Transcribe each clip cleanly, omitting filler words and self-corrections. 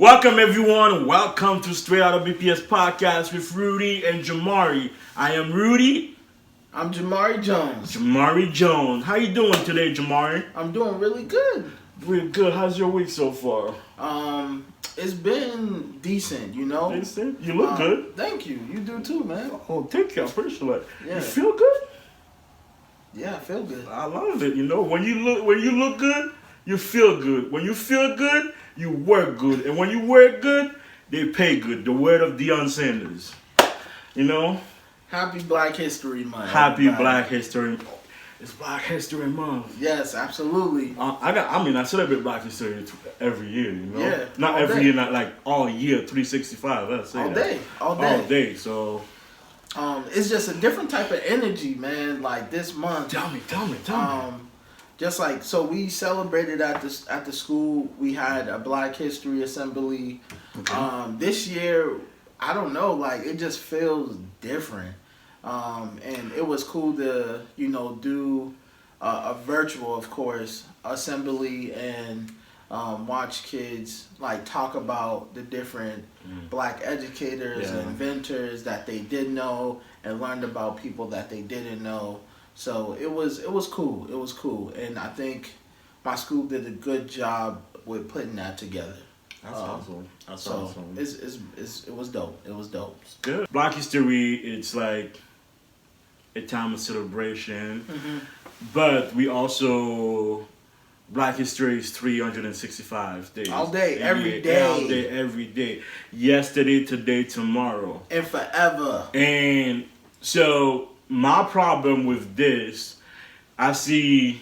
Welcome everyone. Welcome to Straight Out of BPS Podcast with Rudy and Jamari. I am Rudy. I'm Jamari Jones. Jamari Jones. How you doing today, Jamari? I'm doing really good. Really good. How's your week so far? It's been decent, you know. Decent? You look good. Thank you. You do too, man. Oh, thank you. I appreciate it. Yeah. You feel good? Yeah, I feel good. I love it. You know, when you look good, you feel good. When you feel good, you work good. And when you work good, they pay good. The word of Deion Sanders. You know? Happy Black History Month. Happy Black History. It's Black History Month. Yes, absolutely. I celebrate Black History every year, you know? Yeah. Not every year, not like all year, 365. Let's say all that. day. All day. So it's just a different type of energy, man. Like this month. Tell me. Just like, so we celebrated at the school. We had a Black History Assembly. Okay. This year, I don't know, like it just feels different. And it was cool to, do a virtual, of course, assembly and watch kids like talk about the different Black educators and inventors that they did know and learned about people that they didn't know. So it was cool. It was cool, and I think my school did a good job with putting that together. That's awesome. That's so awesome. It was dope. It was dope. Good. Black History, it's like a time of celebration, but we also Black History is 365 days. All day, every day. All day, every day. Yesterday, today, tomorrow. And forever. And so my problem with this, I see,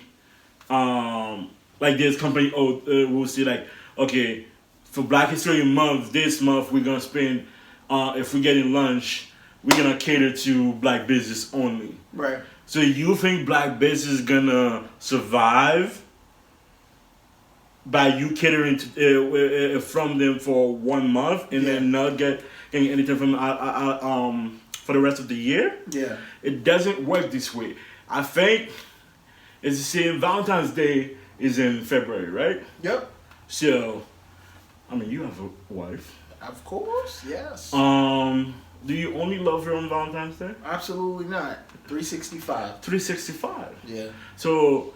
like this company, we'll see like, okay, for Black History Month, this month we're gonna spend, if we're getting lunch, we're gonna cater to Black business only. Right. So you think Black business is gonna survive by you catering to, from them for 1 month and then not get anything from for the rest of the year? Yeah. It doesn't work this way. I think it's the same. Valentine's Day is in February, right? Yep. So, I mean, you have a wife. Of course, yes. Do you only love her on Valentine's Day? Absolutely not. 365. 365. Yeah. So,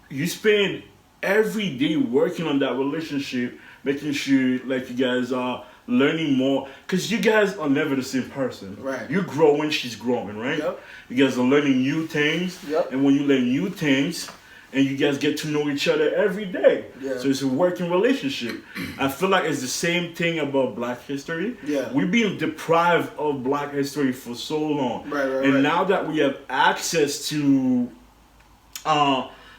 you spend every day working on that relationship, making sure like you guys are learning more, because you guys are never the same person. Right. You're growing, she's growing, right? Yep. You guys are learning new things. Yep. And when you learn new things, and you guys get to know each other every day. Yeah. So it's a working relationship. I feel like it's the same thing about Black history. Yeah. We've been deprived of Black history for so long. Right. And now that we have access to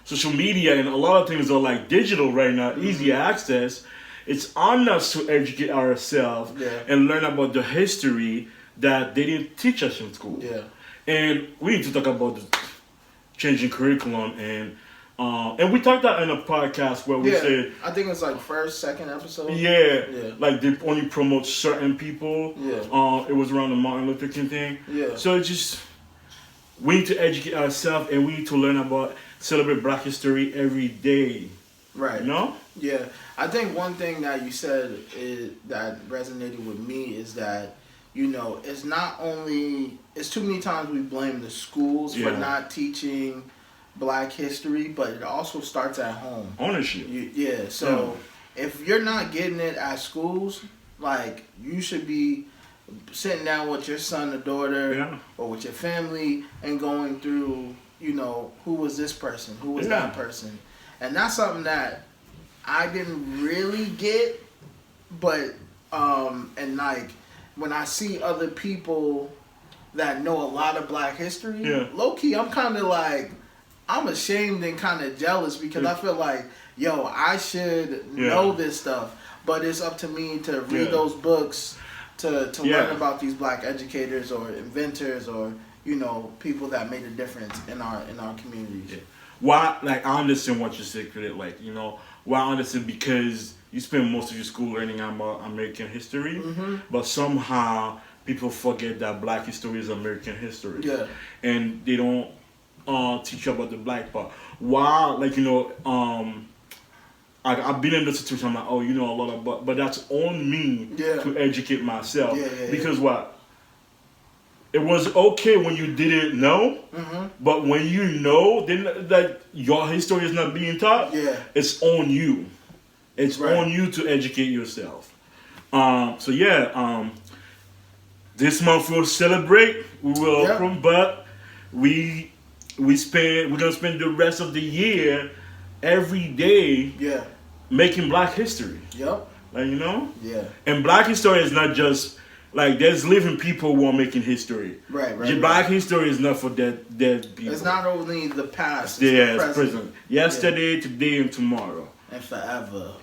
social media and a lot of things are like digital right now, easy access, it's on us to educate ourselves and learn about the history that they didn't teach us in school. Yeah. And we need to talk about the changing curriculum and we talked that in a podcast where we said, I think it's like first, second episode. Yeah. Like they only promote certain people. Yeah. It was around the Martin Luther King thing. Yeah. So it's just, we need to educate ourselves and we need to learn about, celebrate Black history every day. Right. You know? Yeah. I think one thing that you said that resonated with me is that, it's not only, it's too many times we blame the schools for not teaching Black history, but it also starts at home. Ownership. So if you're not getting it at schools, like you should be sitting down with your son or daughter or with your family and going through, who was this person? Who was that person? And that's something that I didn't really get, but and like when I see other people that know a lot of Black history, low key I'm kind of like, I'm ashamed and kind of jealous because I feel like, I should know this stuff, but it's up to me to read those books to learn about these Black educators or inventors or people that made a difference in our communities. Yeah. Why? Like I understand what you said, like why I understand because you spend most of your school learning about American history, but somehow people forget that Black history is American history. Yeah. And they don't teach you about the Black part. Why, like, I've been in the situation. I'm like, oh, you know a lot about, but that's on me to educate myself. Because what? It was okay when you didn't know, but when you know, then that your history is not being taught. It's on you. It's on you to educate yourself. This month we'll celebrate. We will, but we're gonna spend the rest of the year every day making Black history. Like, you know? And Black history is not just like there's living people who are making history. Black history is not for dead people. It's not only the past. It's the present. Yesterday, today, and tomorrow. And forever.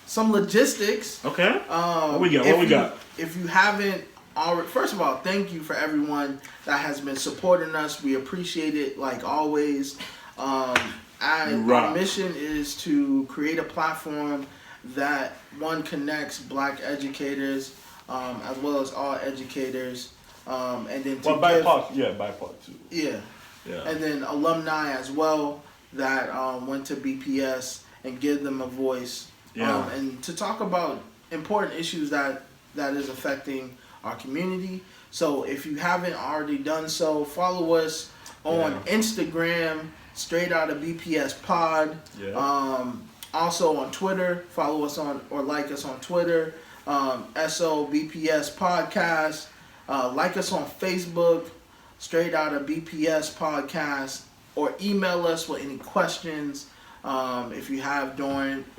Some logistics. Okay. What we got? If you haven't already, first of all, thank you for everyone that has been supporting us. We appreciate it like always. Our mission is to create a platform that connects Black educators as well as all educators, and then BIPOC too. And then alumni as well that went to BPS and give them a voice, and to talk about important issues that is affecting our community. So if you haven't already done so, follow us on Instagram, straight out of BPS Pod. Also on Twitter, follow us on or like us on Twitter, SO BPS Podcast. Like us on Facebook, straight out of BPS Podcast, or email us with any questions if you have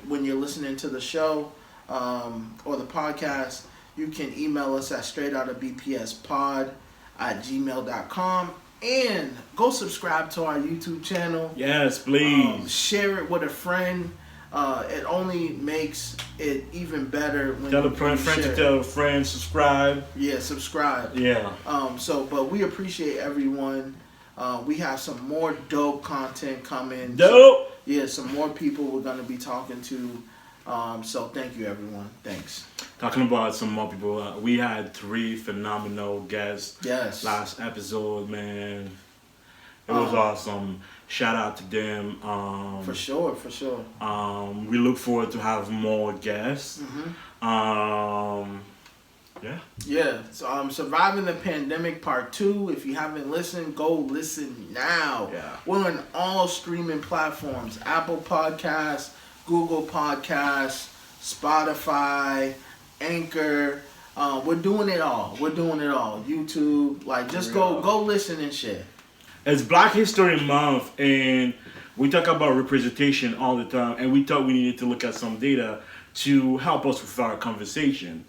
when you're listening to the show or the podcast. You can email us at straightoutofbpspod@gmail.com. And go subscribe to our YouTube channel. Yes, please. Share it with a friend. It only makes it even better when tell a friend to tell a friend. Subscribe. Subscribe. But we appreciate everyone. We have some more dope content coming. Some more people we're gonna be talking to. So thank you, everyone. Thanks. Talking about some more people, we had 3 phenomenal guests. Last episode, man. It was awesome. Shout out to them. For sure. We look forward to have more guests. So Surviving the Pandemic Part 2. If you haven't listened, go listen now. We're on all streaming platforms: Apple Podcasts, Google Podcasts, Spotify, Anchor. We're doing it all. YouTube. Like, just go listen and share. It's Black History Month, and we talk about representation all the time, and we thought we needed to look at some data to help us with our conversation.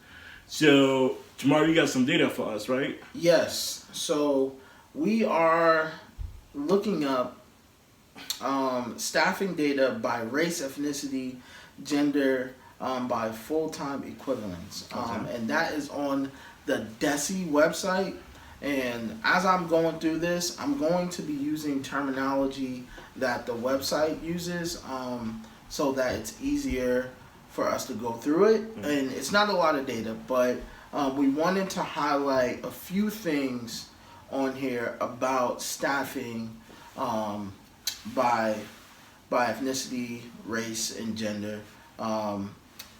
So, Jamari, you got some data for us, right? Yes. So, we are looking up staffing data by race, ethnicity, gender, by full-time equivalents. And that is on the DESE website. And as I'm going through this, I'm going to be using terminology that the website uses, so that it's easier for us to go through it. And it's not a lot of data, but we wanted to highlight a few things on here about staffing by ethnicity, race, and gender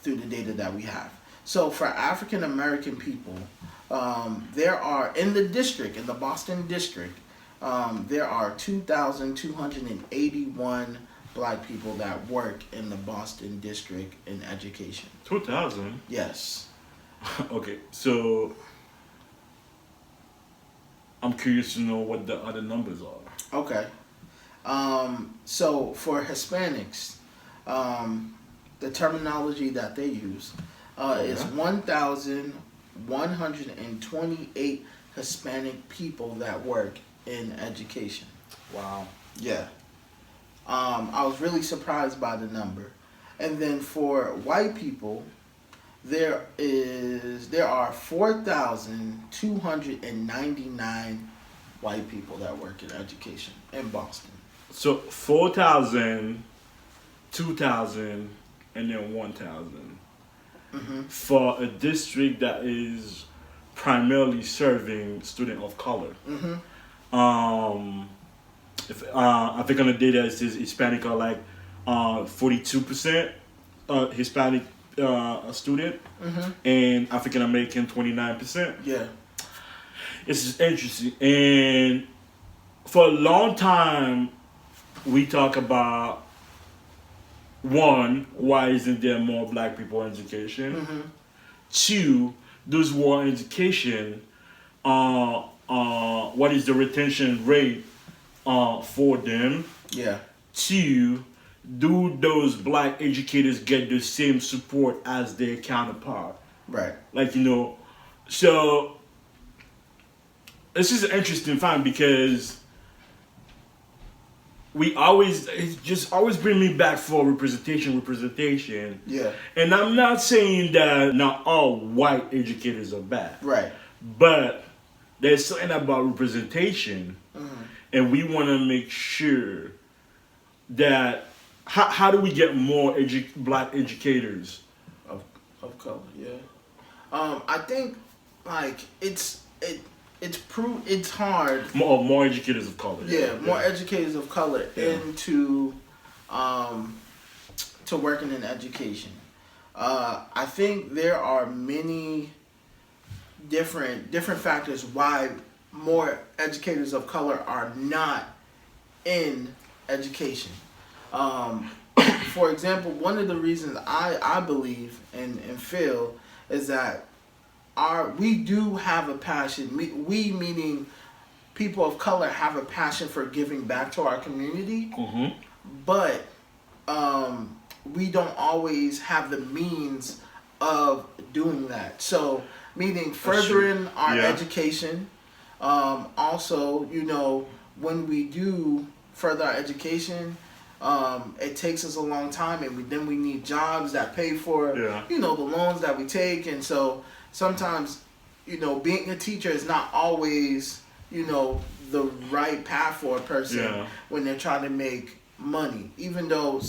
through the data that we have. So for African American people, there are in the Boston district, there are 2,281 Black people that work in the Boston district in education. 2,000? Yes. Okay, so I'm curious to know what the other numbers are. Okay. So for Hispanics, the terminology that they use is 1,128 Hispanic people that work in education. Wow. Yeah. I was really surprised by the number. And then for white people, there are 4,299 white people that work in education in Boston. So 4,000, 2,000, and then 1,000 for a district that is primarily serving students of color. I think on the data it says Hispanic are like 42% Hispanic student, and African American 29%. Yeah, It's just interesting. And for a long time, we talk about one, why isn't there more black people in education? Two, those who are in education, what is the retention rate for them? Yeah. Two, do those black educators get the same support as their counterpart? Right. Like, so this is an interesting fact because it just always bring me back for representation. Yeah. And I'm not saying that not all white educators are bad. Right. But there's something about representation, and we want to make sure that how do we get more black educators of color? Yeah. I think like it's hard. More educators of color. Yeah, more educators of color into to working in education. I think there are many different factors why more educators of color are not in education. For example, one of the reasons I believe and feel is that we do have a passion. We meaning people of color have a passion for giving back to our community, but we don't always have the means of doing that. So, meaning furthering our education. Also, when we do further our education, it takes us a long time, and then we need jobs that pay for, the loans that we take, and so sometimes, being a teacher is not always, the right path for a person when they're trying to make money. Even though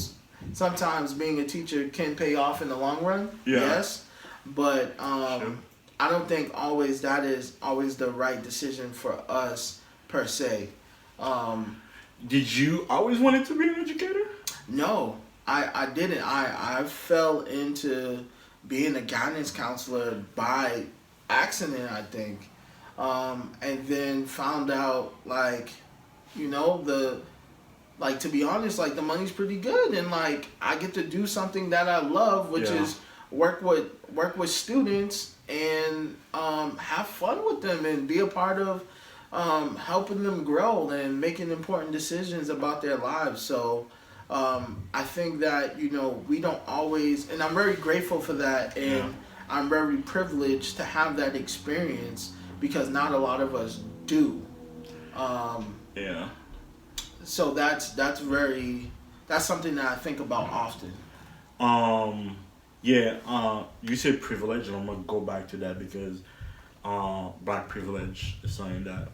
sometimes being a teacher can pay off in the long run, yes, but I don't think always that is always the right decision for us per se. Did you always wanted to be an educator? No, I didn't. I fell into being a guidance counselor by accident, I think. And then found out, to be honest, the money's pretty good, and I get to do something that I love, which is work with students and have fun with them and be a part of helping them grow and making important decisions about their lives. So I think that we don't always, and I'm very grateful for that, and I'm very privileged to have that experience because not a lot of us do. So that's something that I think about often. You said privilege, and I'm gonna go back to that because black privilege is something that,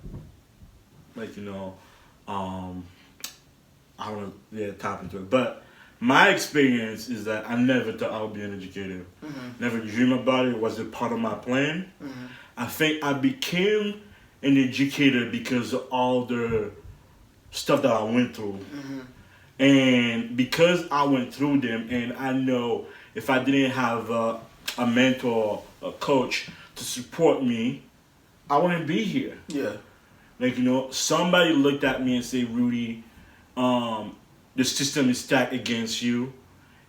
I want to tap into it. But my experience is that I never thought I would be an educator. Never dreamed about it. It wasn't part of my plan. I think I became an educator because of all the stuff that I went through. And because I went through them, and I know if I didn't have a mentor, a coach to support me, I wouldn't be here. Somebody looked at me and said, Rudy, the system is stacked against you,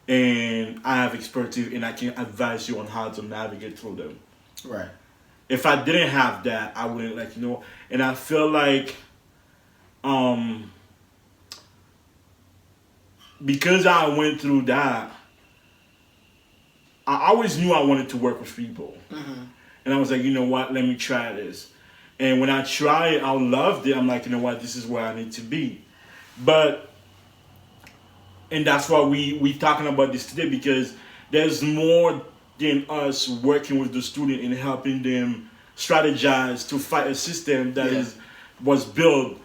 and I have expertise, and I can advise you on how to navigate through them. Right. If I didn't have that, I wouldn't, and I feel like, because I went through that, I always knew I wanted to work with people. And I was like, you know what, let me try this. And when I tried it, I loved it. I'm like, you know what, this is where I need to be. And that's why we talking about this today, because there's more than us working with the student and helping them strategize to fight a system that was built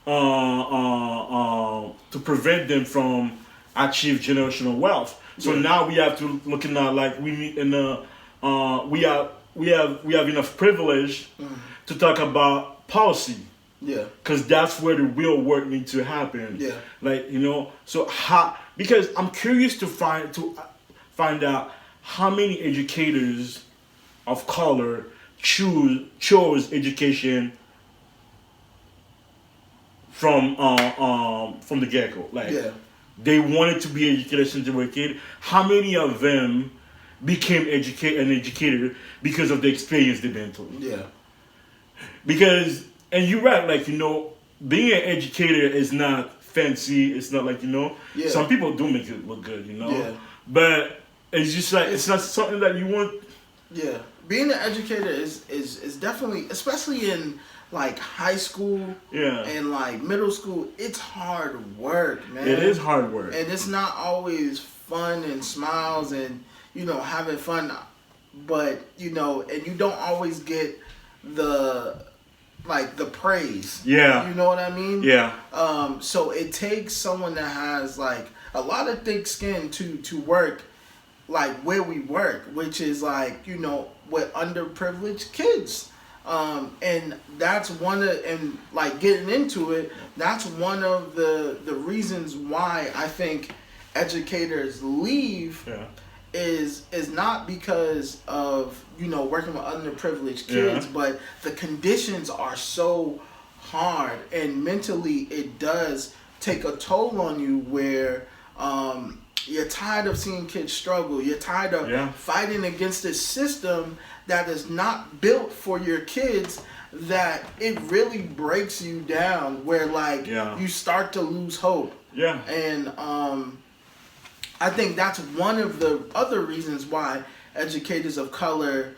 to prevent them from achieve generational wealth. So now we have to looking at we have enough privilege to talk about policy. Yeah. Because that's where the real work needs to happen. Yeah. Like, so because I'm curious to find out how many educators of color chose education from the get-go. Like, they wanted to be educated since they were a kid. How many of them became an educator because of the experience they've been through? Yeah. Because, and you're right, like, being an educator is not fancy. It's not like, some people do make it look good, Yeah. But it's just like, it's not something that you want. Yeah. Being an educator is definitely, especially in like high school and like middle school, it's hard work, man. It is hard work. And it's not always fun and smiles and, having fun. But, and you don't always get the praise. Yeah. You know what I mean? Yeah. So it takes someone that has like a lot of thick skin to work like where we work, which is like, with underprivileged kids. And that's and like getting into it, that's one of the reasons why I think educators leave is not because of, working with underprivileged kids, but the conditions are so hard and mentally it does take a toll on you where you're tired of seeing kids struggle. You're tired of fighting against this system that is not built for your kids, that it really breaks you down where like you start to lose hope. Yeah. And I think that's one of the other reasons why educators of color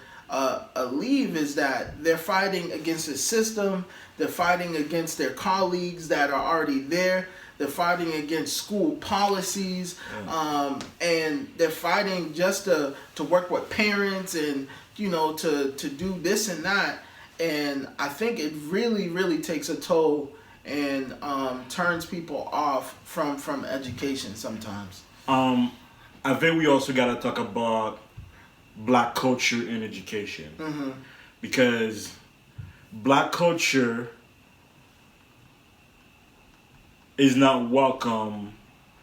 leave, is that they're fighting against the system. They're fighting against their colleagues that are already there. They're fighting against school policies, and they're fighting just to work with parents and, to do this and that. And I think it really, really takes a toll and turns people off from education sometimes. I think we also got to talk about Black culture in education. Mm-hmm. Because Black culture is not welcome.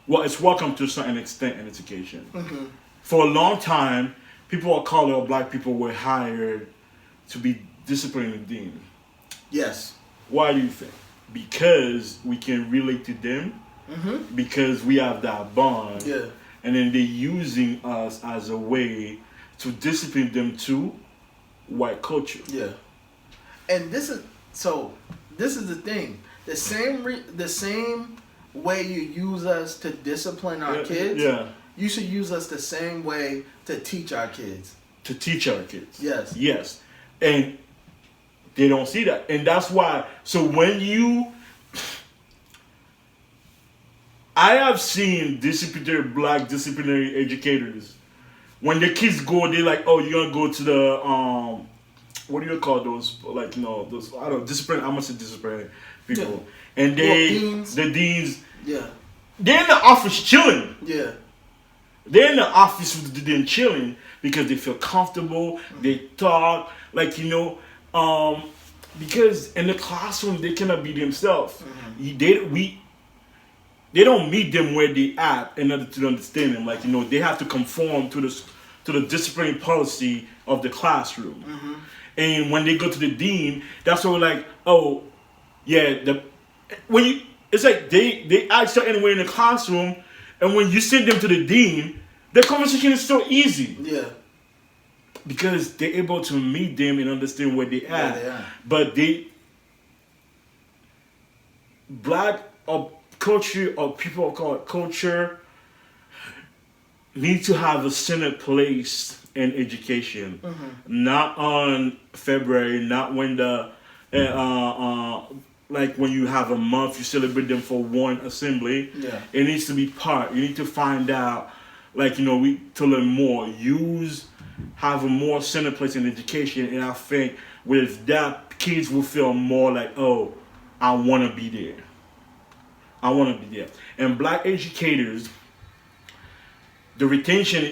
Well, it's welcome to a certain extent in education. Mm-hmm. For a long time, people of color or Black people were hired to be disciplining dean. Yes. Why do you think? Because we can relate to them. Mm-hmm. Because we have that bond. Yeah. And then they're using us as a way to discipline them to white culture. Yeah. And this is the thing. The same way you use us to discipline our kids, you should use us the same way to teach our kids. To teach our kids. Yes. Yes. And they don't see that. And that's why, so when I have seen Black disciplinary educators, when the kids go, they're like, oh, you're going to go to the, what do you call those? Like, those, I don't know, discipline, I'm going to say disciplinary people. Yeah. And the deans, they're in the office chilling. Yeah. They're in the office with them chilling because they feel comfortable, they talk, like, because in the classroom, they cannot be themselves. Mm-hmm. They don't meet them where they at in order to understand them. Like, they have to conform to the disciplinary policy of the classroom. Mm-hmm. And when they go to the dean, that's what we're like, oh, yeah, it's like they act certain way in the classroom, and when you send them to the dean, the conversation is so easy. Yeah. Because they're able to meet them and understand where they at. They are. But Black or culture or people call it culture need to have a center place in education. Mm-hmm. Not on February, not when like when you have a month, you celebrate them for one assembly. Yeah. It needs to be part. You need to find out, like, to learn more. Have a more center place in education, and I think with that, kids will feel more like, oh, I want to be there. I want to be there. And Black educators, the retention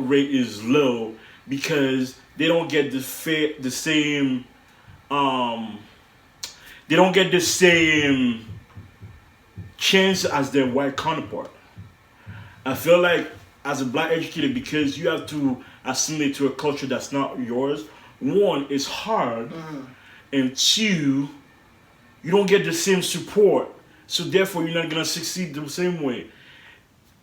rate is low because they don't get the same they don't get the same chance as their white counterpart. I feel like as a black educator, because you have to assimilate to a culture that's not yours, one, it's hard, and two, you don't get the same support, so therefore you're not gonna succeed the same way.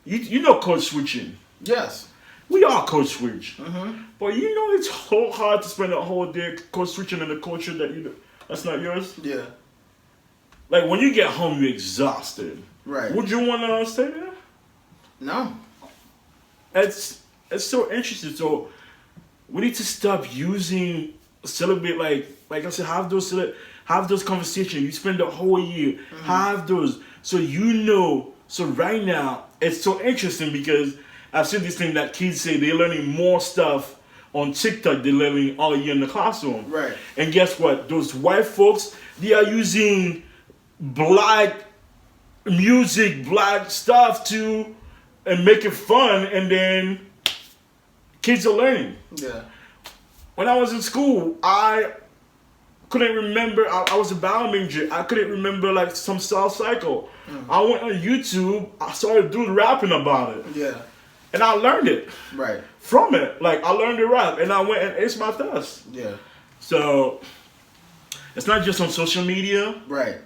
You know code switching. Yes. We all code switch. But you know it's so hard to spend a whole day code switching in a culture that's not yours. Yeah. Like when you get home, you're exhausted. Right. Would you want to stay there? No. It's so interesting. So we need to stop using celebrate like I said, have those conversations. You spend the whole year, have those. So so right now it's so interesting because I've seen this thing that kids say they're learning more stuff on TikTok than learning all year in the classroom. Right. And guess what? Those white folks, they are using black music, black stuff and make it fun, and then kids are learning. Yeah. When I was in school, I couldn't remember. I was a bio major. I couldn't remember like some South Cycle. I went on YouTube. I saw a dude rapping about it. Yeah. And I learned it. Right. From it. Like I learned to rap, and I went and aced my test. Yeah. So it's not just on social media. Right.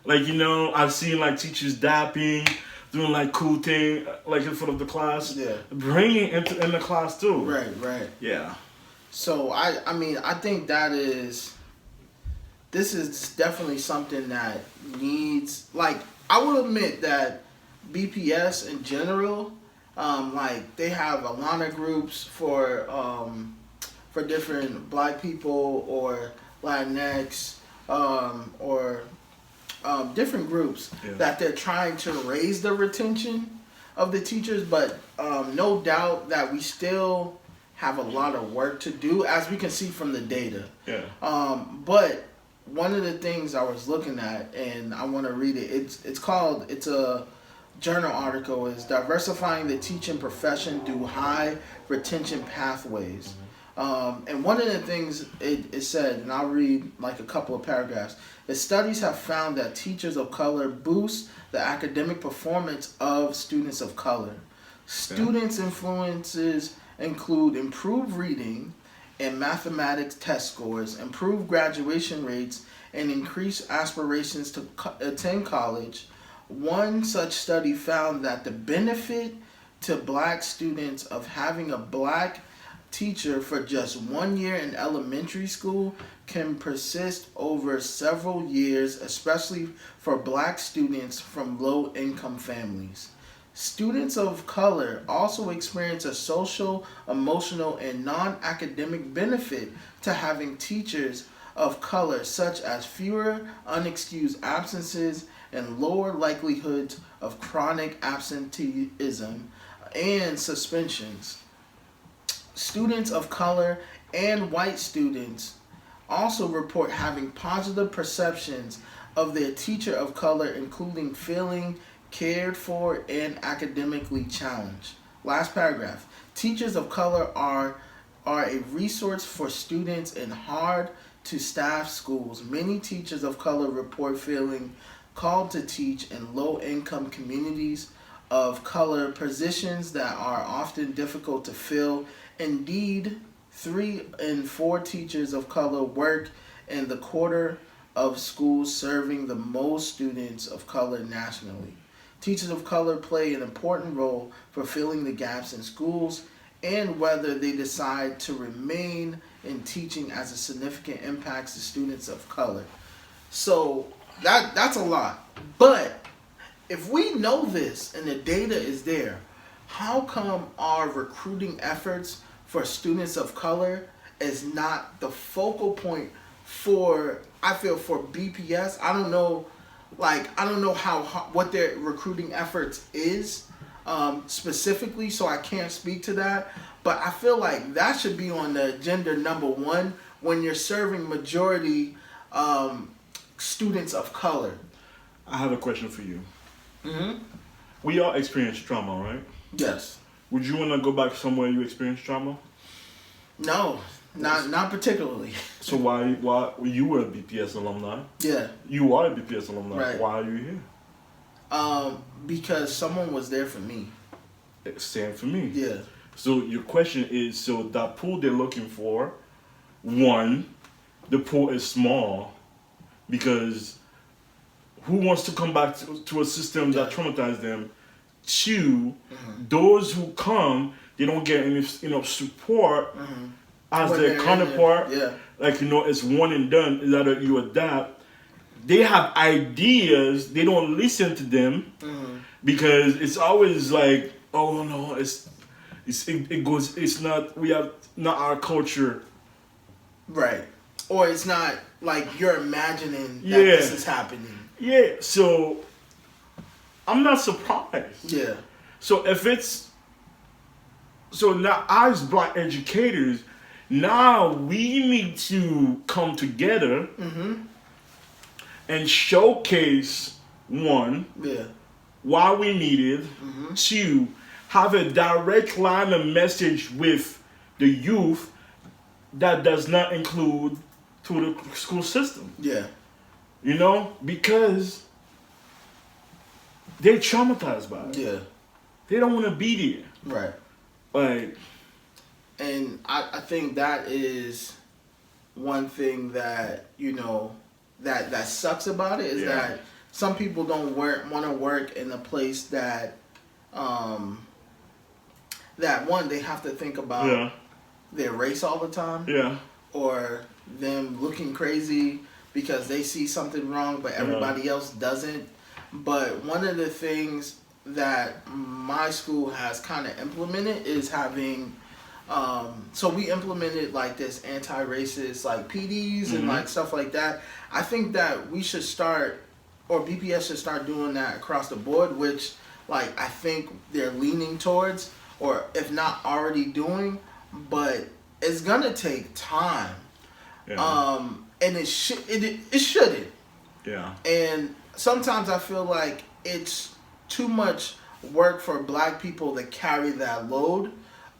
Like, I've seen like teachers dapping, doing like cool thing, like in front of the class. Yeah. Bringing it in the class too. Right. Yeah. So I think this is definitely something that needs, like, I will admit that BPS in general, like they have a lot of groups for different black people or Latinx, or different groups that they're trying to raise the retention of the teachers, but no doubt that we still have a lot of work to do, as we can see from the data. Yeah. But one of the things I was looking at, and I want to read it. It's a journal article. Is diversifying the teaching profession through high retention pathways. And one of the things it said, and I'll read like a couple of paragraphs. The studies have found that teachers of color boost the academic performance of students of color. Students' influences include improved reading and mathematics test scores, improved graduation rates, and increased aspirations to attend college. One such study found that the benefit to black students of having a black teacher for just 1 year in elementary school can persist over several years, especially for black students from low-income families. Students of color also experience a social, emotional, and non-academic benefit to having teachers of color, such as fewer unexcused absences and lower likelihoods of chronic absenteeism and suspensions. Students of color and white students also report having positive perceptions of their teacher of color, including feeling cared for and academically challenged. Last paragraph. Teachers of color are a resource for students in hard-to-staff schools. Many teachers of color report feeling called to teach in low-income communities of color positions that are often difficult to fill. Indeed, 3 in 4 teachers of color work in the quarter of schools serving the most students of color nationally. Teachers of color play an important role for filling the gaps in schools and whether they decide to remain in teaching as a significant impacts to students of color. So that's a lot. But if we know this and the data is there, how come our recruiting efforts for students of color is not the focal point for BPS? I don't know what their recruiting efforts is specifically, so I can't speak to that. But I feel like that should be on the agenda number 1 when you're serving majority students of color. I have a question for you. Mm-hmm. We all experience trauma, right? Yes. Would you want to go back somewhere you experienced trauma? No. Not particularly. So why you were a BPS alumni? Yeah. You are a BPS alumni. Right. Why are you here? Because someone was there for me. Same for me. Yeah. So your question is, so that pool they're looking for, one, the pool is small because who wants to come back to a system that traumatized them? Two, those who come, they don't get enough support as their counterpart. Yeah. Like, it's one and done. Is that you adapt. They have ideas. They don't listen to them because it's always like, oh no, it's not, we have not our culture. Right. Or it's not like you're imagining that this is happening. Yeah, so I'm not surprised. Yeah. So so now as black educators, now we need to come together and showcase, one, why we needed, two, have a direct line of message with the youth that does not include to the school system. Yeah. Because they're traumatized by it. Yeah. They don't want to be there. Right. Like, and I think that is one thing that, that sucks about it is that some people don't want to work in a place that, that one, they have to think about their race all the time. Yeah. Or them looking crazy because they see something wrong but everybody else doesn't. But one of the things that my school has kind of implemented is having, so we implemented like this anti-racist like PDs and like stuff like that. I think that we should start, or BPS should start doing that across the board, which like I think they're leaning towards, or if not already doing, but it's gonna take time. Yeah. And it shouldn't. Yeah. And sometimes I feel like it's too much work for black people to carry that load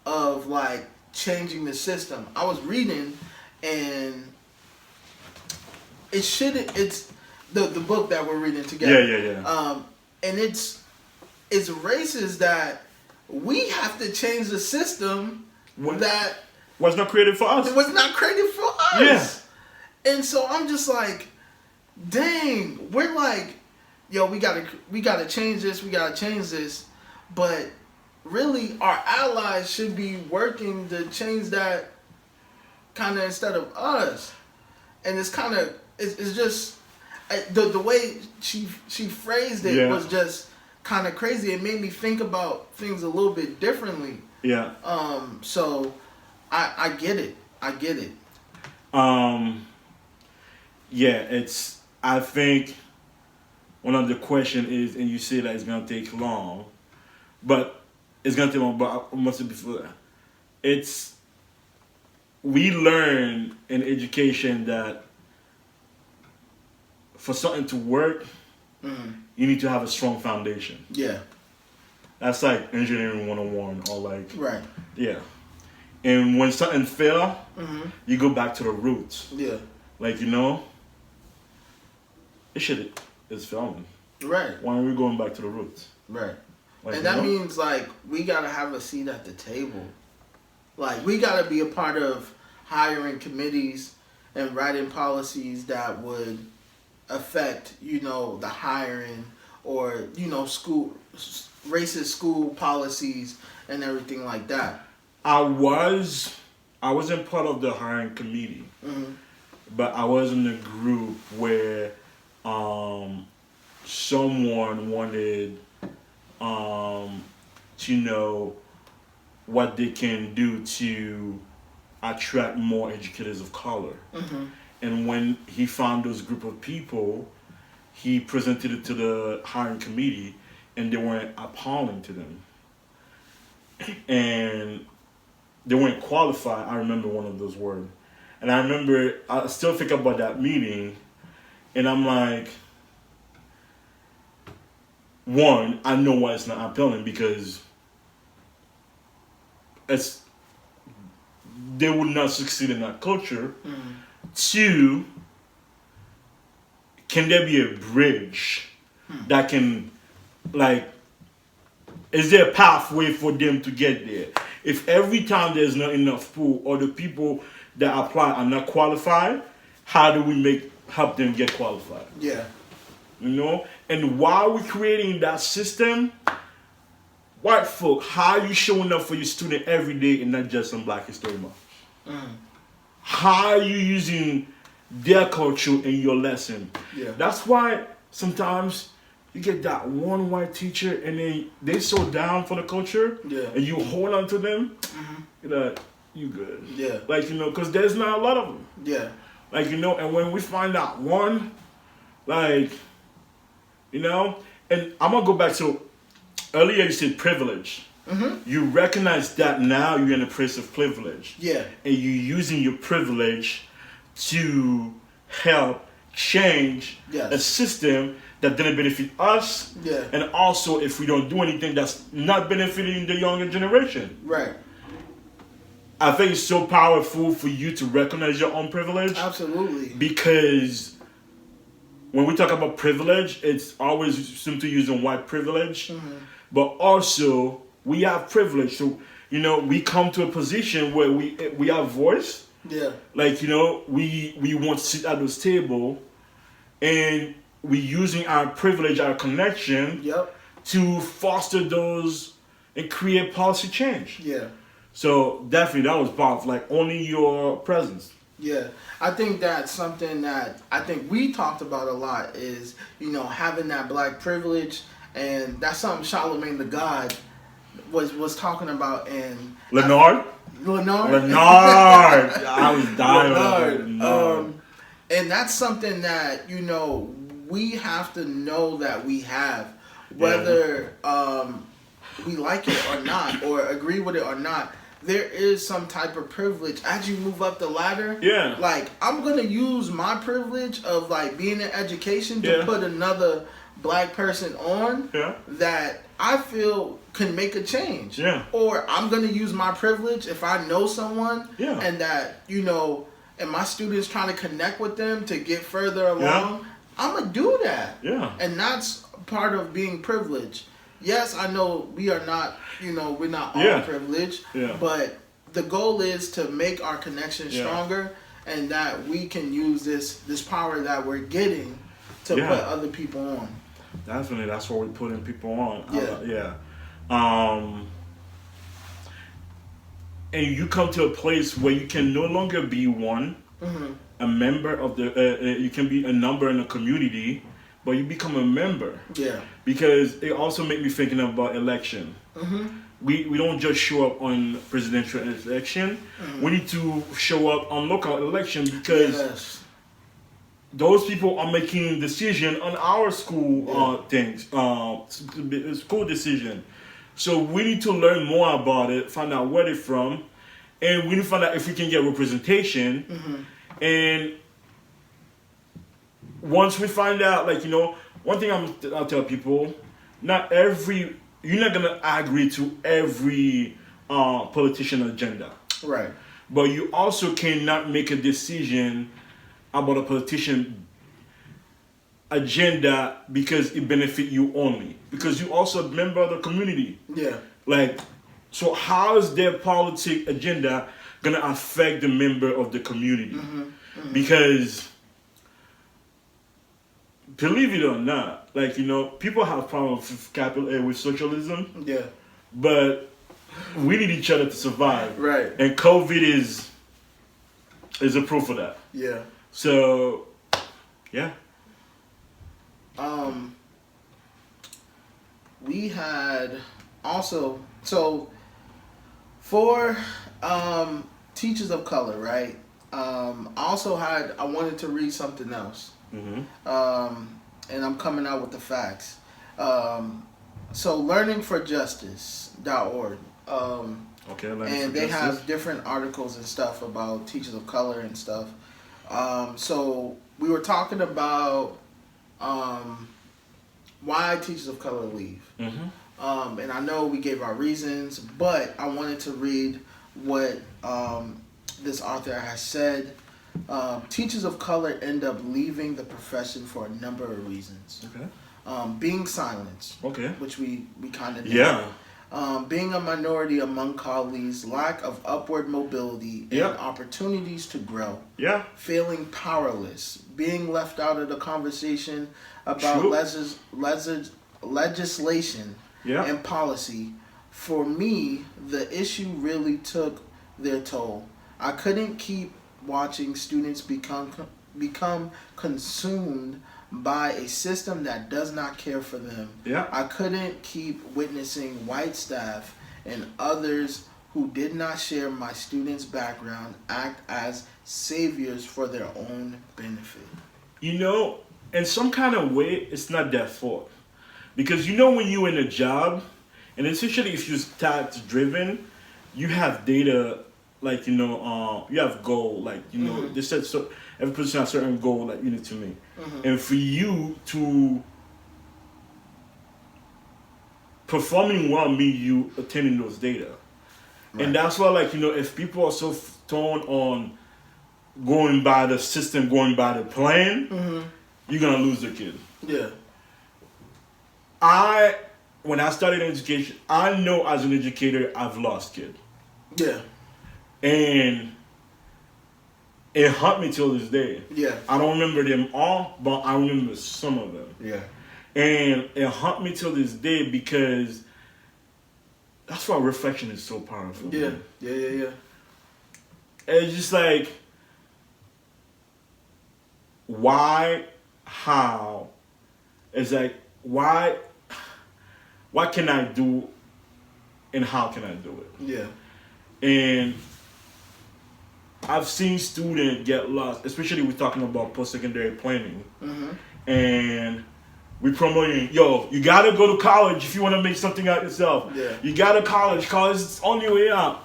of like changing the system. I was reading and it's the book that we're reading together. Yeah. And it's racist that we have to change the system that was not created for us. It was not created for us. Yeah. And so I'm just like, dang, we're like, yo, we gotta change this, but really our allies should be working to change that kind of instead of us. And it's kind of it's just the way she phrased it was just kind of crazy. It made me think about things a little bit differently. Yeah. So I get it. Yeah, I think one of the question is, and you say that it's gonna take long, but it's gonna take long. But I must say before that, we learn in education that for something to work, you need to have a strong foundation. Yeah, that's like engineering 101 or like right. Yeah, and when something fails, you go back to the roots. Yeah, like it's failing. Right. Why are we going back to the roots? Right. Like, and that means like we gotta have a seat at the table. Like we gotta be a part of hiring committees and writing policies that would affect, the hiring or, school racist school policies and everything like that. I wasn't part of the hiring committee, but I was in a group where someone wanted to know what they can do to attract more educators of color. And when he found those group of people, he presented it to the hiring committee, and they weren't appalling to them. And they weren't qualified. I remember one of those words. And I still think about that meeting, and I'm like, one, I know why it's not appealing because they would not succeed in that culture. Two, can there be a bridge that can, like, is there a pathway for them to get there? If every time there's not enough pool or the people that apply are not qualified, how do we help them get qualified? Yeah. You know? And while we're creating that system, white folk, how are you showing up for your student every day and not just on Black History Month? How are you using their culture in your lesson? Yeah. That's why sometimes you get that one white teacher and they're so down for the culture, and you hold on to them, you're like, you good. Yeah. Like, you know, because there's not a lot of them. Yeah. Like, you know, and when we find out one, like, you know, and I'm going to go back to, earlier you said privilege. You recognize that now you're in a place of privilege. Yeah. And you're using your privilege to help change a system that didn't benefit us. Yeah. And also, if we don't do anything that's not benefiting the younger generation. Right. I think it's so powerful for you to recognize your own privilege. Absolutely. Because when we talk about privilege, it's always simply using white privilege. But also, we have privilege. So, you know, we come to a position where we have voice. Yeah. Like, you know, we want to sit at this table and we using our privilege, our connection to foster those and create policy change. Yeah. So definitely that was powerful, like only your presence. Yeah. I think that's something that I think we talked about a lot is, you know, having that Black privilege, and that's something Charlemagne the God was talking about in Leonard? I was dying. And that's something that, you know, we have to know that we have, whether we like it or not, or agree with it or not. There is some type of privilege as you move up the ladder. Yeah. Like, I'm gonna use my privilege of like being in education to put another Black person on that I feel can make a change. Yeah. Or I'm gonna use my privilege if I know someone and that, you know, and my students trying to connect with them to get further along, I'm gonna do that. Yeah. And that's part of being privileged. Yes, I know we are not, you know, we're not all privileged, but the goal is to make our connection stronger and that we can use this power that we're getting to put other people on. Definitely, that's what we're putting people on. And you come to a place where you can no longer be one, a member of the, you can be a number in a community, but you become a member. Yeah. Because it also made me thinking about election. We don't just show up on presidential election. We need to show up on local election because those people are making decision on our school things, school decision. So we need to learn more about it, find out where they're from, and we need to find out if we can get representation. And once we find out, like, you know, one thing I'll tell people, you're not gonna agree to every politician agenda. Right. But you also cannot make a decision about a politician agenda because it benefit you only. Because you also a member of the community. Yeah. Like, so how is their politic agenda gonna affect the member of the community? Because believe it or not, like, you know, people have problems with capital A, with socialism. Yeah. But we need each other to survive. Right. And COVID is a proof of that. Yeah. So, yeah. We had also, so for teachers of color, right? I wanted to read something else. And I'm coming out with the facts. So learningforjustice.org. And they have different articles and stuff about teachers of color and stuff. So we were talking about why teachers of color leave. And I know we gave our reasons, but I wanted to read what this author has said, teachers of color end up leaving the profession for a number of reasons. Okay. Being silenced. Okay. Which we kind of yeah. Being a minority among colleagues, lack of upward mobility and opportunities to grow. Yeah. Feeling powerless, being left out of the conversation about legislation and policy. For me, the issue really took their toll. I couldn't keep watching students become consumed by a system that does not care for them. Yeah. I couldn't keep witnessing white staff and others who did not share my students' background act as saviors for their own benefit. You know, in some kind of way, it's not their fault. Because you know when you're in a job, and especially if you're stats driven, you have data, like, you know, you have goal, like, you know, they said so every person has a certain goal that you need to meet. And for you to performing well means you attending those data. Right. And that's why, like, you know, if people are so torn on going by the system, going by the plan, you're going to lose the kid. Yeah. When I started education, I know as an educator, I've lost kids. Yeah. And it hurt me till this day. Yeah. I don't remember them all, but I remember some of them. Yeah. And it hurt me till this day because that's why reflection is so powerful. Yeah. Man. Yeah. It's just like, why, how? It's like, why can I do and how can I do it? Yeah. And I've seen students get lost, especially we're talking about post-secondary planning. And we're promoting, yo, you gotta go to college if you wanna make something out yourself. Yeah. You gotta college is on your way out.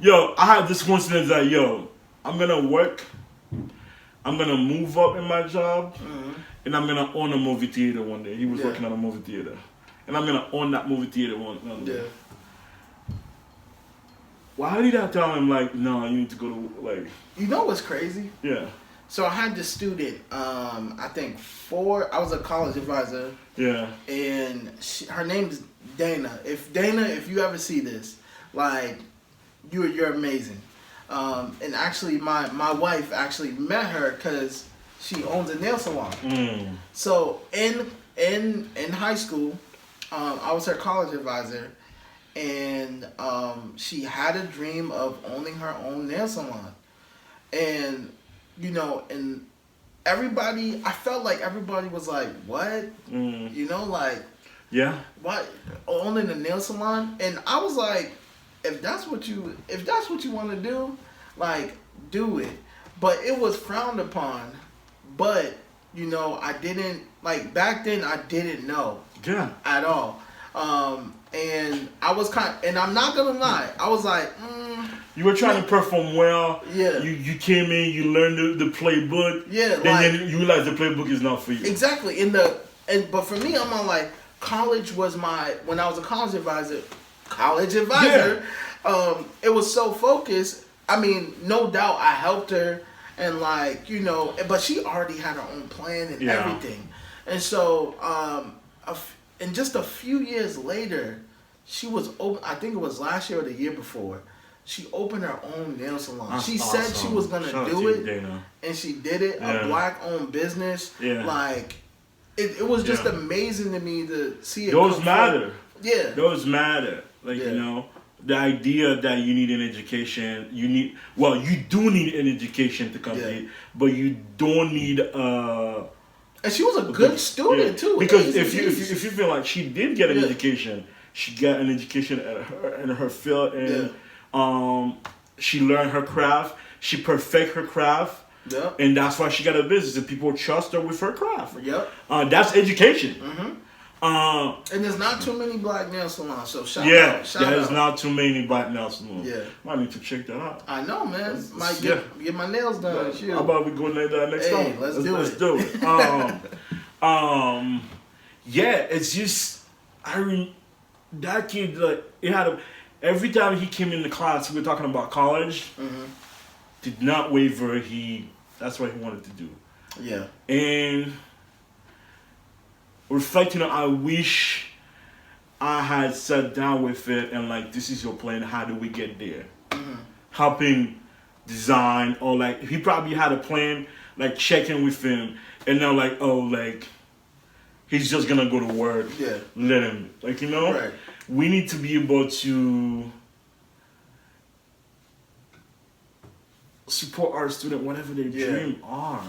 Yo, I had this coincidence that, yo, I'm gonna work, I'm gonna move up in my job, and I'm gonna own a movie theater one day. He was working on a movie theater. And I'm gonna own that movie theater one day. Yeah. Why did I tell him, like, no, you need to go to, like... You know what's crazy? Yeah. So I had this student, I think I was a college advisor. Yeah. And her name's Dana. If you ever see this, like, you're amazing. And actually, my wife actually met her because she owns a nail salon. So in high school, I was her college advisor. And she had a dream of owning her own nail salon. And, you know, and everybody, I felt like everybody was like, what? You know, like, yeah, what? Owning a nail salon? And I was like, if that's what you want to do, like, do it. But it was frowned upon. But, you know, I didn't, like, back then I didn't know at all. And I was and I'm not gonna lie, I was like, you were trying to perform well. Yeah. You came in, you learned the playbook. Yeah. Then you realize the playbook is not for you. Exactly. But for me, I'm on, like, college was when I was a college advisor, it was so focused. I mean, no doubt I helped her and, like, you know, but she already had her own plan and everything. And so, and just a few years later, she was open. I think it was last year or the year before. She opened her own nail salon. That's she awesome. said she was gonna do it, Dana. and she did it. A black-owned business. Yeah. Like, it was just amazing to me to see it. Those matter. Yeah. Those matter. Like, you know, the idea that you need an education, you do need an education to compete, but you don't need And she was a good student too. Because if you feel like she did get an education, she got an education in her field, and she learned her craft. She perfect her craft, and that's why she got a business. And people trust her with her craft. That's education. And there's not too many black nail salons, so shout out. There's not too many black nail salons. Yeah, I need to check that out. I know, man. Might get my nails done. How about we go next time? Let's do it. It's just that kid. Like, every time he came in the class, we were talking about college. did not waver. That's what he wanted to do. Yeah. And reflecting on, I wish I had sat down with it and like, this is your plan. How do we get there? Mm-hmm. Helping design, or like he probably had a plan, like checking with him, and now like, oh, like he's just gonna go to work. Yeah. Let him, like, you know. Right. We need to be able to support our student, whatever their dream are.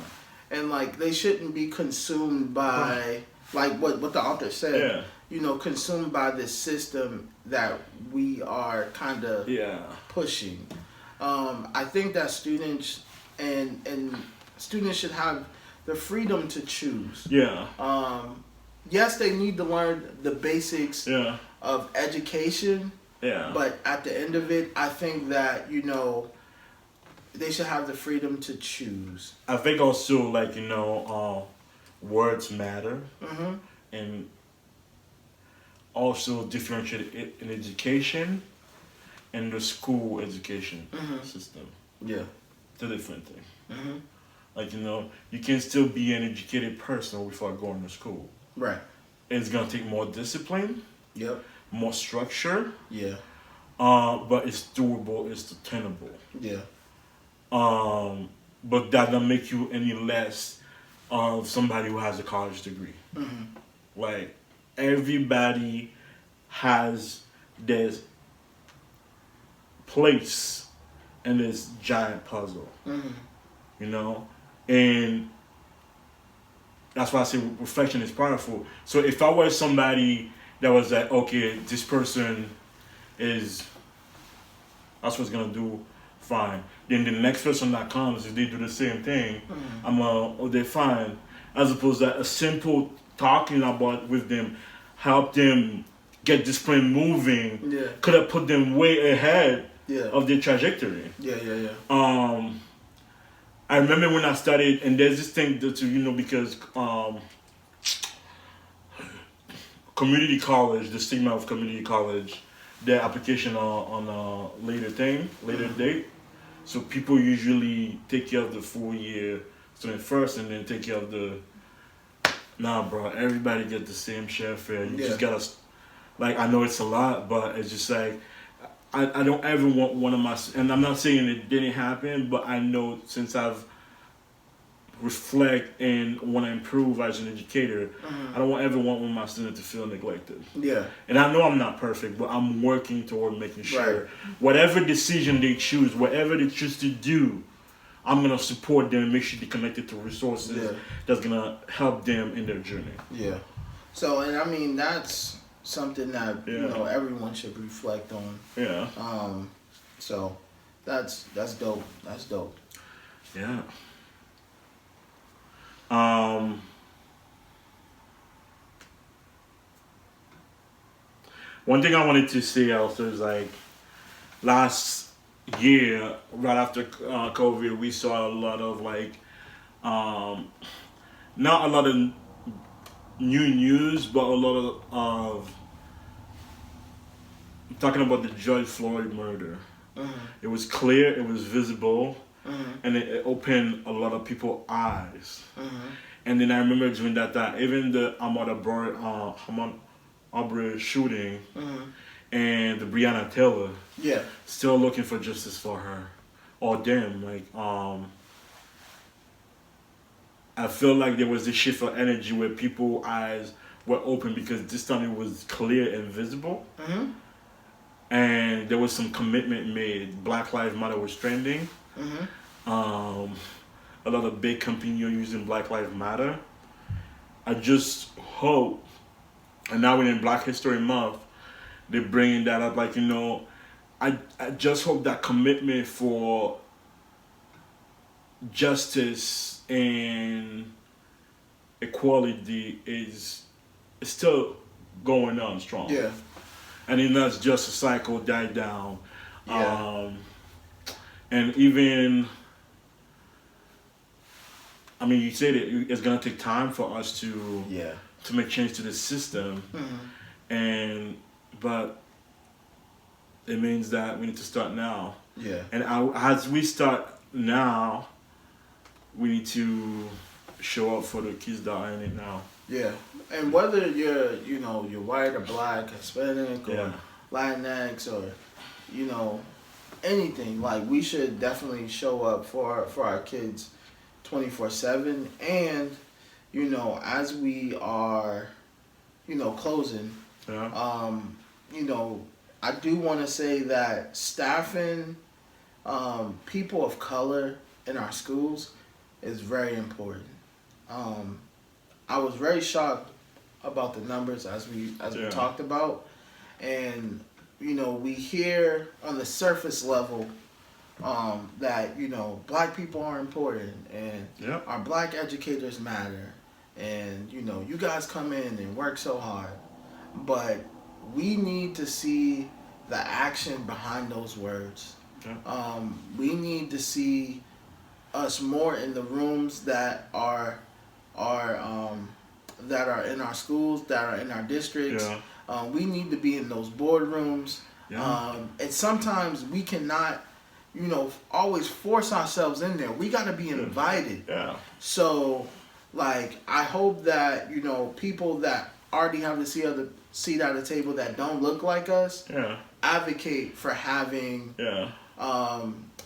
And like they shouldn't be consumed by like what the author said. Yeah. You know, consumed by this system that we are kind of pushing. I think that students and students should have the freedom to choose. Yeah. Yes, they need to learn the basics of education. Yeah. But at the end of it, I think that, you know, they should have the freedom to choose. I think also, like, you know, words matter. Mm-hmm. And also differentiate in education and the school education system. Yeah. It's a different thing. Mm-hmm. Like, you know, you can still be an educated person without going to school. Right. It's going to take more discipline. Yep. More structure. Yeah. But it's doable, it's attainable. Yeah. But that doesn't make you any less of somebody who has a college degree. Mm-hmm. Like, everybody has this place in this giant puzzle. Mm-hmm. You know? And that's why I say reflection is powerful. So if I was somebody that was like, okay, this person that's what's gonna do, fine. Then the next person that comes, if they do the same thing, they're fine. As opposed to a simple talking about with them, help them get this plan moving. Yeah. Could have put them way ahead of their trajectory. Yeah. I remember when I started, and there's this thing that, you know, because community college, the stigma of community college, their application on a later date. So people usually take care of the full year student first, and then take care of the. Nah, bro, everybody get the same share fare. You just gotta, like, I know it's a lot, but it's just like, I don't ever want one of my, and I'm not saying it didn't happen, but I know since I've reflect and want to improve as an educator, I don't ever want one of my students to feel neglected. Yeah. And I know I'm not perfect, but I'm working toward making sure whatever decision they choose, whatever they choose to do, I'm going to support them and make sure they're connected to resources that's going to help them in their journey. Yeah. So, and I mean, that's something that, you know, everyone should reflect on. Yeah. So, that's dope. That's dope. Yeah. One thing I wanted to say also is, like, last year, right after COVID, we saw a lot of, like, not a lot of new news, but a lot of talking about the George Floyd murder. It was clear, it was visible, and it opened a lot of people's eyes. And then I remember during that time, even the Ahmaud Arbery shooting and the Breonna Taylor, still looking for justice for her or them. Like, I feel like there was this shift of energy where people's eyes were open because this time it was clear and visible. And there was some commitment made. Black Lives Matter was trending. A lot of big companies are using Black Lives Matter. I just hope, and now we're in Black History Month, they're bringing that up. Like, you know, I just hope that commitment for justice and equality is still going on strong. Yeah. And then that's just a cycle died down. Yeah. And even, I mean, you said it's gonna take time for us to make change to the system, but it means that we need to start now. Yeah. And as we start now we need to show up for the kids that are in it now. Yeah, and whether you're you're white or black, Hispanic or Latinx or anything, like we should definitely show up for our kids 24/7. And as we are closing, I do want to say that staffing people of color in our schools is very important. I was very shocked about the numbers as we talked about, and we hear on the surface level that black people are important and our black educators matter, and you guys come in and work so hard, but we need to see the action behind those words. We need to see us more in the rooms that are in our schools, that are in our districts. We need to be in those boardrooms. And sometimes we cannot, always force ourselves in there. We got to be invited. So, I hope that, people that already have the seat at the table that don't look like us advocate for having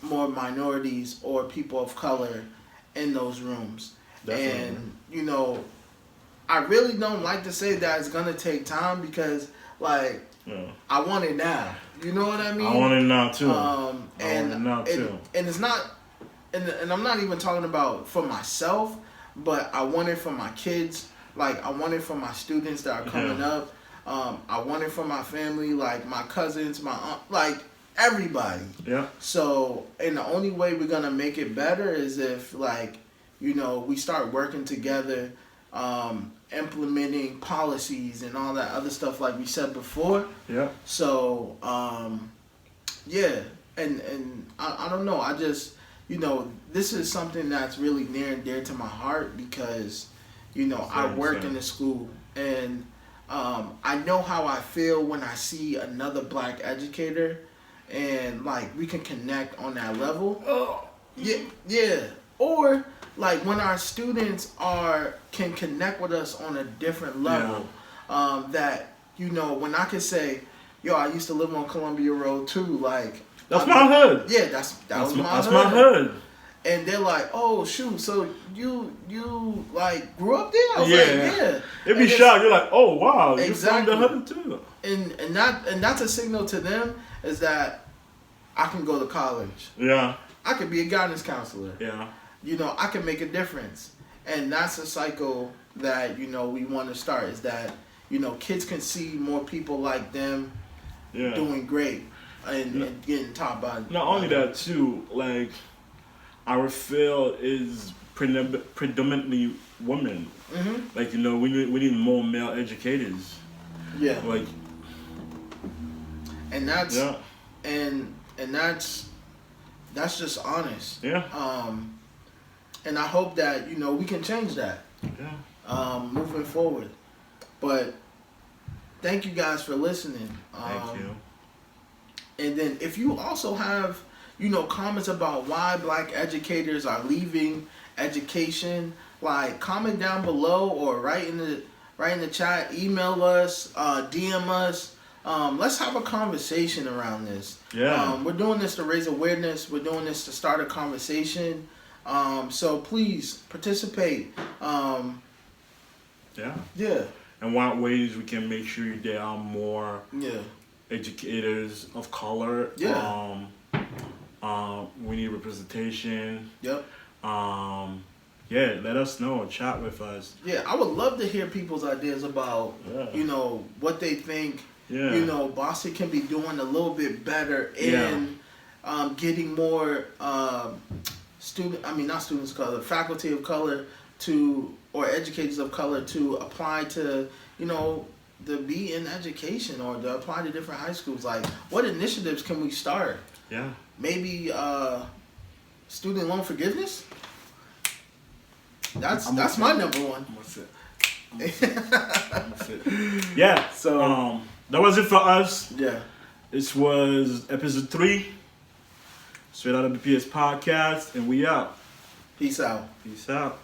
more minorities or people of color in those rooms. Definitely. And, I really don't like to say that it's going to take time because, I want it now. You know what I mean? I want it now, too. And it's not, and I'm not even talking about for myself, but I want it for my kids. I want it for my students that are coming up. I want it for my family, my cousins, my aunt, everybody. So, and the only way we're going to make it better is if, we start working together, implementing policies and all that other stuff like we said before. So, and I don't know. I just, this is something that's really near and dear to my heart because, I work in the school and I know how I feel when I see another black educator and we can connect on that level. Yeah. Or when our students can connect with us on a different level, that when I can say, yo, I used to live on Columbia Road too, that's my hood. Yeah, that's my hood. And they're like, oh shoot, so you grew up there? I was yeah. It'd be shocked. You're like, oh wow, exactly. You're from the hood too. And that's a signal to them is that I can go to college. I could be a guidance counselor. I can make a difference. And that's a cycle that, we want to start is that, kids can see more people like them doing great and getting top by. Not only that too, our field is predominantly women. We need more male educators. And that's and that's just honest. And I hope that we can change that. Moving forward. But thank you guys for listening. Thank you. And then if you also have comments about why black educators are leaving education, comment down below or write in the chat, email us, DM us. Let's have a conversation around this. We're doing this to raise awareness. We're doing this to start a conversation. So please participate. And what ways we can make sure there are more educators of color. We need representation. Let us know. Chat with us. I would love to hear people's ideas about what they think Boston can be doing a little bit better in getting more faculty of color or educators of color to apply to be in education or to apply to different high schools. What initiatives can we start? Maybe student loan forgiveness. That's my number one. So that was it for us. This was episode 3. Straight out of the BPS Podcast, and we out. Peace out. Peace out.